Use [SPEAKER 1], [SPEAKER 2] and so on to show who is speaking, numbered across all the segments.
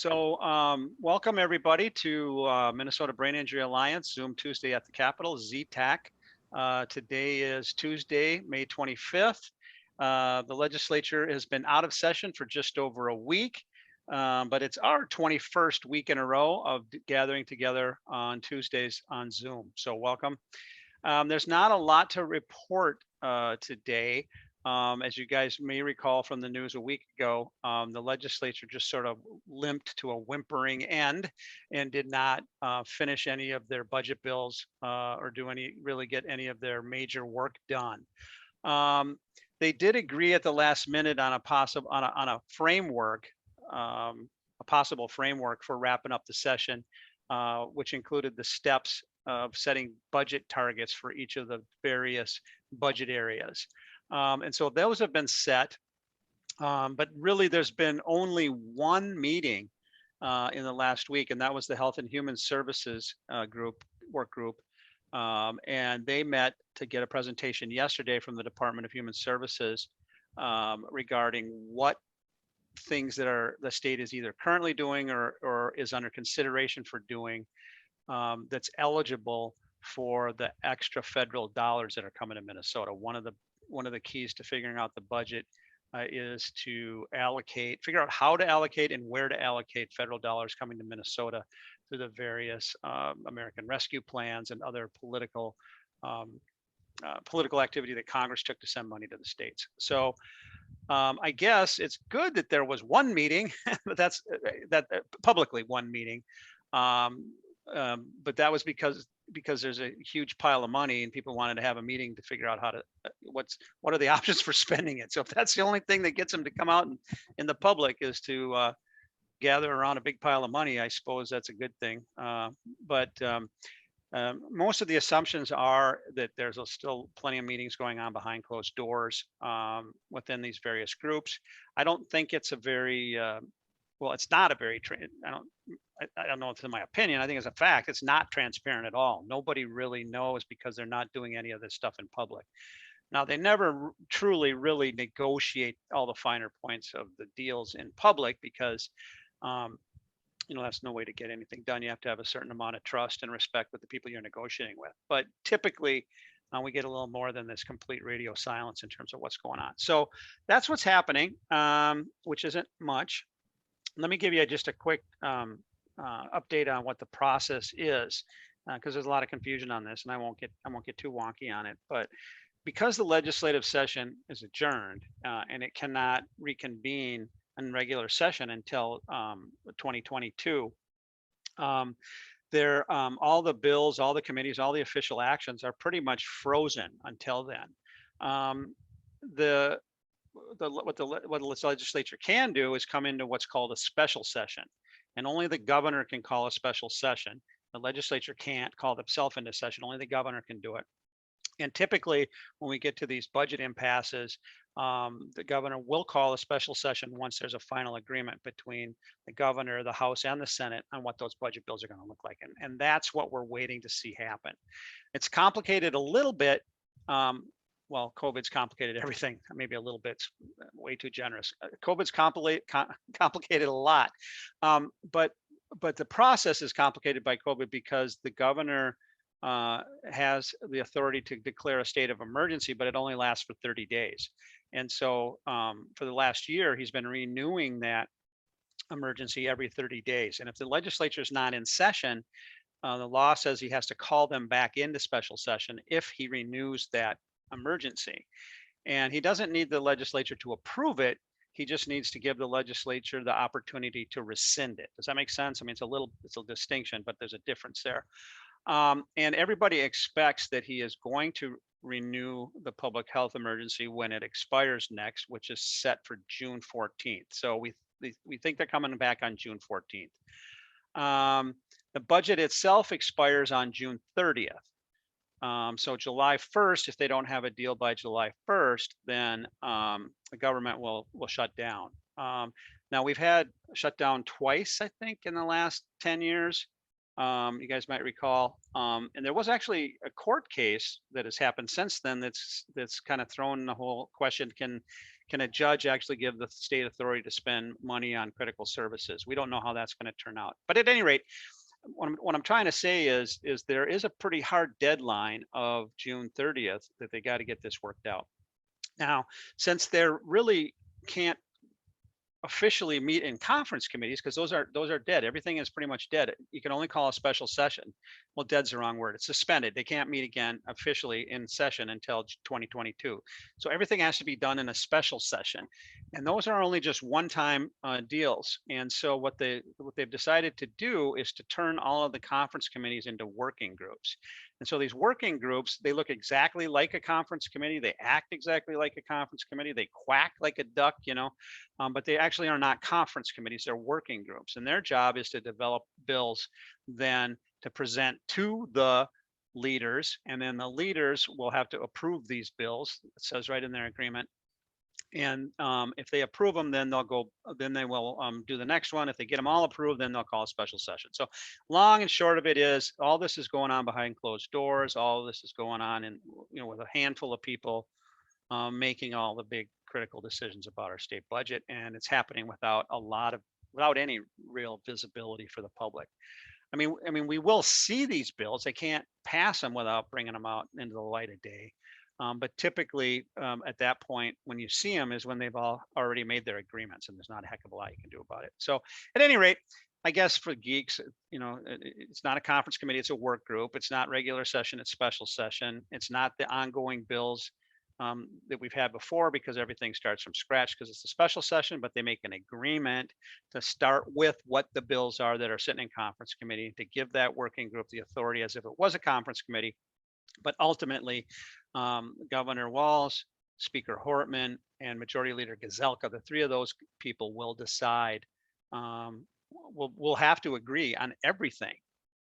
[SPEAKER 1] Welcome everybody to Minnesota Brain Injury Alliance Zoom Tuesday at the Capitol, ZTAC. Today is Tuesday, May 25th. The legislature has been out of session for just over a week, but it's our 21st week in a row of gathering together on Tuesdays on Zoom. So welcome. There's not a lot to report today. As you guys may recall from the news a week ago, the legislature just sort of limped to a whimpering end and did not finish any of their budget bills or really get any of their major work done. They did agree at the last minute on a framework, a possible framework for wrapping up the session, which included the steps of setting budget targets for each of the various budget areas. And so those have been set, but really there's been only one meeting in the last week, and that was the Health and Human Services work group. And they met to get a presentation yesterday from the Department of Human Services regarding what things that the state is either currently doing or is under consideration for doing that's eligible for the extra federal dollars that are coming to Minnesota. One of the keys to figuring out the budget is to figure out how to allocate and where to allocate federal dollars coming to Minnesota through the various American Rescue Plans and other political activity that Congress took to send money to the states. So I guess it's good that there was one meeting, but that's publicly one meeting. But that was because there's a huge pile of money and people wanted to have a meeting to figure out how to what are the options for spending it. So if that's the only thing that gets them to come out in the public is to gather around a big pile of money, I suppose that's a good thing. But most of the assumptions are that there's still plenty of meetings going on behind closed doors within these various groups. I don't think it's a very it's not a very I don't know if it's my opinion. I think it's a fact. It's not transparent at all. Nobody really knows because they're not doing any of this stuff in public. Now, they never truly really negotiate all the finer points of the deals in public because, that's no way to get anything done. You have to have a certain amount of trust and respect with the people you're negotiating with. But typically, we get a little more than this complete radio silence in terms of what's going on. So that's what's happening, which isn't much. Let me give you just a quick update on what the process is, because there's a lot of confusion on this, and I won't get too wonky on it. But because the legislative session is adjourned and it cannot reconvene in regular session until 2022, all the bills, all the committees, all the official actions are pretty much frozen until then. What the legislature can do is come into what's called a special session, and only the governor can call a special session. The legislature can't call themselves into session. Only the governor can do it. And typically, when we get to these budget impasses, the governor will call a special session once there's a final agreement between the governor, the House, and the Senate on what those budget bills are going to look like. And that's what we're waiting to see happen. It's complicated a little bit. COVID's complicated everything. Maybe a little bit, way too generous. COVID's complicated a lot, but the process is complicated by COVID because the governor has the authority to declare a state of emergency, but it only lasts for 30 days. And so for the last year, he's been renewing that emergency every 30 days. And if the legislature is not in session, the law says he has to call them back into special session if he renews that emergency. And he doesn't need the legislature to approve it. He just needs to give the legislature the opportunity to rescind it. Does that make sense? I mean, it's a distinction, but there's a difference there. And everybody expects that he is going to renew the public health emergency when it expires next, which is set for June 14th. So we think they're coming back on June 14th. The budget itself expires on June 30th. So July 1st, if they don't have a deal by July 1st, then the government will shut down. Now we've had shut down twice, I think, in the last 10 years. You guys might recall, and there was actually a court case that has happened since then that's kind of thrown the whole question: can a judge actually give the state authority to spend money on critical services? We don't know how that's going to turn out. But at any rate, what I'm trying to say is there is a pretty hard deadline of June 30th that they got to get this worked out. Now, since they're really can't officially meet in conference committees, because those are dead. Everything is pretty much dead. You can only call a special session. Well, dead's the wrong word. It's suspended. They can't meet again officially in session until 2022. So everything has to be done in a special session, and those are only just one-time deals. And so what they've decided to do is to turn all of the conference committees into working groups. And so these working groups, they look exactly like a conference committee. They act exactly like a conference committee. They quack like a duck, but they actually are not conference committees. They're working groups. And their job is to develop bills then to present to the leaders. And then the leaders will have to approve these bills. It says right in their agreement. And if they approve them, then they will do the next one. If they get them all approved, then they'll call a special session. So long and short of it is all this is going on behind closed doors. All this is going on in, with a handful of people making all the big critical decisions about our state budget. And it's happening without any real visibility for the public. I mean, we will see these bills. They can't pass them without bringing them out into the light of day. But typically at that point, when you see them is when they've already made their agreements, and there's not a heck of a lot you can do about it. So at any rate, I guess for geeks, it's not a conference committee, it's a work group. It's not regular session, it's special session. It's not the ongoing bills that we've had before, because everything starts from scratch because it's a special session, but they make an agreement to start with what the bills are that are sitting in conference committee, to give that working group the authority as if it was a conference committee. But ultimately, Governor Walz, Speaker Hortman, and Majority Leader Gazelka, the three of those people will decide. We'll have to agree on everything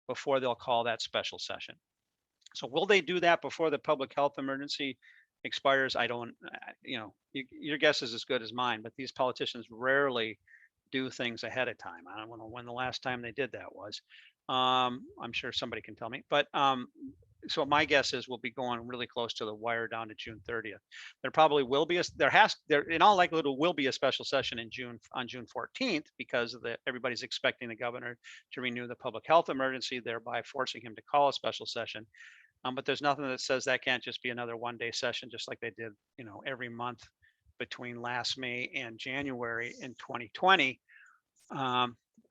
[SPEAKER 1] before they'll call that special session. So will they do that before the public health emergency expires? I don't, your guess is as good as mine, but these politicians rarely do things ahead of time. I don't know when the last time they did that was. I'm sure somebody can tell me, but so my guess is we'll be going really close to the wire down to June 30th. There probably will be there in all likelihood will be a special session on June 14th, because everybody's expecting the governor to renew the public health emergency, thereby forcing him to call a special session. But there's nothing that says that can't just be another one-day session, just like they did, every month between last May and January in 2020.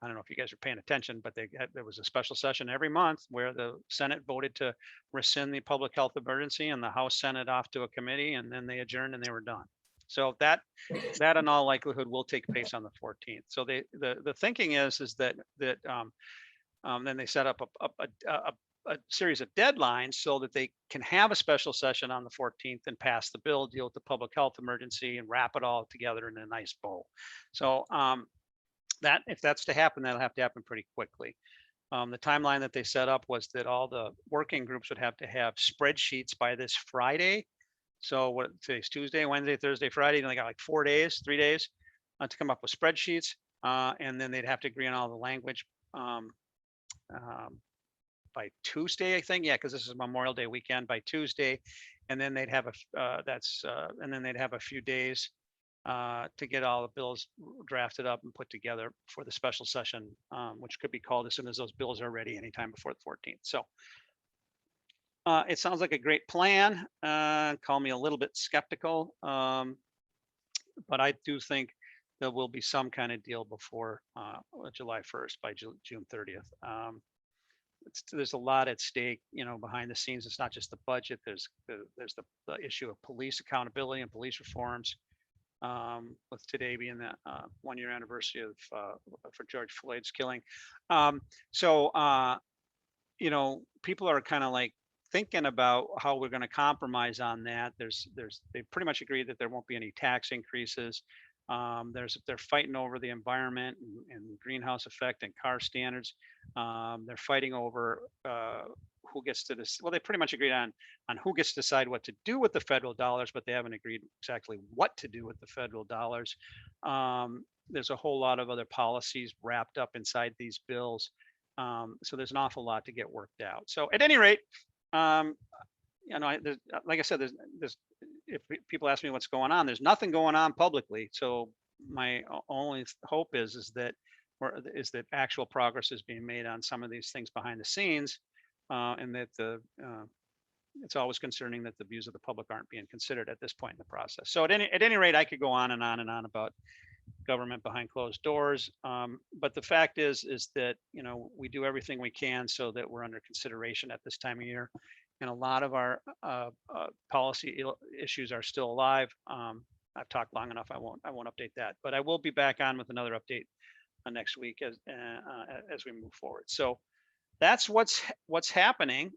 [SPEAKER 1] I don't know if you guys are paying attention, but there was a special session every month where the Senate voted to rescind the public health emergency, and the House sent it off to a committee, and then they adjourned and they were done. So that in all likelihood will take place on the 14th. So the thinking is that then they set up a series of deadlines so that they can have a special session on the 14th and pass the bill, deal with the public health emergency, and wrap it all together in a nice bow. So that if that's to happen, that'll have to happen pretty quickly. The timeline that they set up was that all the working groups would have to have spreadsheets by this Friday. So what today's Tuesday, Wednesday, Thursday, Friday, and they got like 3 days to come up with spreadsheets. And then they'd have to agree on all the language by Tuesday, I think. Yeah, because this is Memorial Day weekend, by Tuesday. And then they'd have a few days to get all the bills drafted up and put together for the special session, which could be called as soon as those bills are ready, anytime before the 14th. So it sounds like a great plan. Call me a little bit skeptical, but I do think there will be some kind of deal before July 1st, by June 30th. There's a lot at stake, behind the scenes. It's not just the budget. There's the issue of police accountability and police reforms. With today being the 1-year anniversary for George Floyd's killing. So people are kind of like thinking about how we're going to compromise on that. They pretty much agreed that there won't be any tax increases. They're fighting over the environment and greenhouse effect and car standards. They're fighting over who gets to this. Well, they pretty much agreed on who gets to decide what to do with the federal dollars, but they haven't agreed exactly what to do with the federal dollars. There's a whole lot of other policies wrapped up inside these bills. So there's an awful lot to get worked out. So at any rate, like I said, there's if people ask me what's going on, there's nothing going on publicly. So my only hope is that actual progress is being made on some of these things behind the scenes, and that it's always concerning that the views of the public aren't being considered at this point in the process. So at any rate, I could go on and on and on about government behind closed doors. But the fact is that, we do everything we can so that we're under consideration at this time of year. And a lot of our policy issues are still alive. I've talked long enough. I won't update that, but I will be back on with another update next week as we move forward. So that's what's happening.